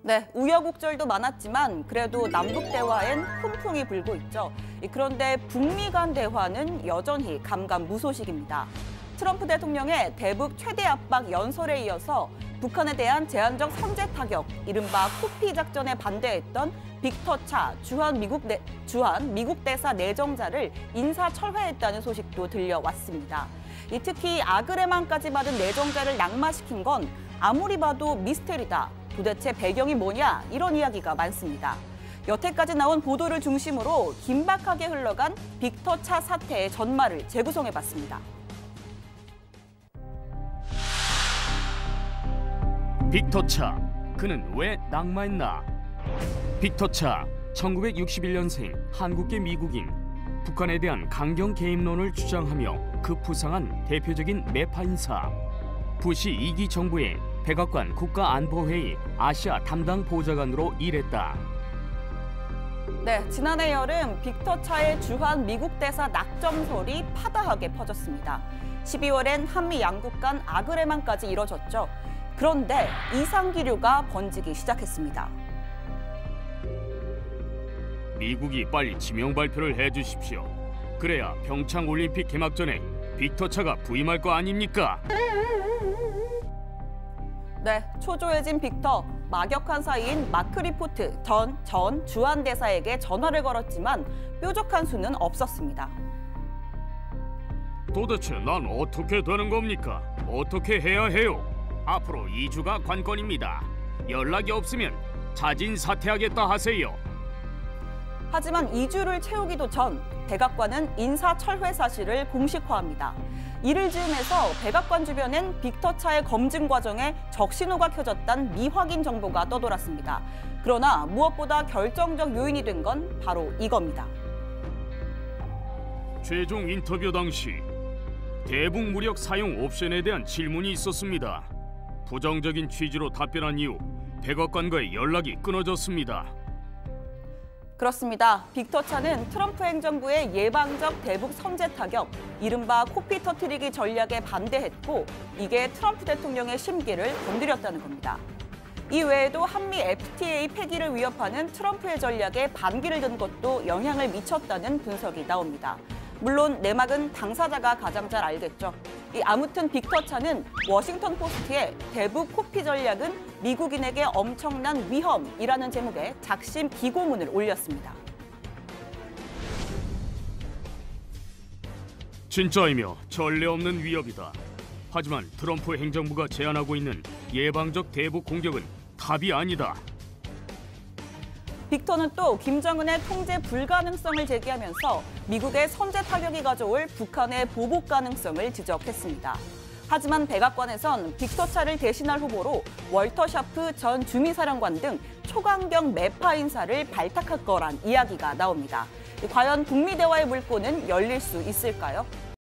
네, 우여곡절도 많았지만 그래도 남북 대화엔 훈풍이 불고 있죠. 그런데 북미 간 대화는 여전히 감감무소식입니다. 트럼프 대통령의 대북 최대 압박 연설에 이어서 북한에 대한 제한적 선제 타격, 이른바 코피 작전에 반대했던 빅터 차 주한 미국 대사 내정자를 인사철회했다는 소식도 들려왔습니다. 특히 아그레만까지 받은 내정자를 낙마시킨 건 아무리 봐도 미스테리다. 도대체 배경이 뭐냐? 이런 이야기가 많습니다. 여태까지 나온 보도를 중심으로 긴박하게 흘러간 빅터 차 사태의 전말을 재구성해봤습니다. 빅터 차, 그는 왜 낙마했나? 빅터 차, 1961년생 한국계 미국인. 북한에 대한 강경 개입론을 주장하며 급부상한 대표적인 매파 인사. 부시 2기 정부의 백악관 국가안보회의 아시아 담당 보좌관으로 일했다. 네, 지난해 여름 빅터 차의 주한 미국 대사 낙점설이 파다하게 퍼졌습니다. 12월엔 한미 양국 간 아그레만까지 이뤄졌죠. 그런데 이상 기류가 번지기 시작했습니다. 미국이 빨리 지명 발표를 해주십시오. 그래야 평창 올림픽 개막 전에 빅터 차가 부임할 거 아닙니까? 네, 초조해진 빅터, 막역한 사이인 마크 리포트 전 주한 대사에게 전화를 걸었지만 뾰족한 수는 없었습니다. 도대체 난 어떻게 되는 겁니까? 어떻게 해야 해요? 앞으로 2주가 관건입니다. 연락이 없으면 자진 사퇴하겠다 하세요. 하지만 2주를 채우기도 전 백악관은 인사철회 사실을 공식화합니다. 이를 즈음해서 백악관 주변엔 빅터 차의 검증 과정에 적신호가 켜졌다는 미확인 정보가 떠돌았습니다. 그러나 무엇보다 결정적 요인이 된 건 바로 이겁니다. 최종 인터뷰 당시 대북 무력 사용 옵션에 대한 질문이 있었습니다. 부정적인 취지로 답변한 이후 백악관과의 연락이 끊어졌습니다. 그렇습니다. 빅터 차는 트럼프 행정부의 예방적 대북 선제 타격, 이른바 코피 터트리기 전략에 반대했고 이게 트럼프 대통령의 심기를 건드렸다는 겁니다. 이 외에도 한미 FTA 폐기를 위협하는 트럼프의 전략에 반기를 든 것도 영향을 미쳤다는 분석이 나옵니다. 물론 내막은 당사자가 가장 잘 알겠죠. 아무튼 빅터 차는 워싱턴 포스트에 대북 코피 전략은 미국인에게 엄청난 위험이라는 제목의 작심 기고문을 올렸습니다. 진짜이며 전례 없는 위협이다. 하지만 트럼프 행정부가 제안하고 있는 예방적 대북 공격은 답이 아니다. 빅터는 또 김정은의 통제 불가능성을 제기하면서 미국의 선제 타격이 가져올 북한의 보복 가능성을 지적했습니다. 하지만 백악관에선 빅터 차를 대신할 후보로 월터 샤프 전 주미사령관 등 초강경 매파 인사를 발탁할 거란 이야기가 나옵니다. 과연 북미 대화의 물꼬는 열릴 수 있을까요?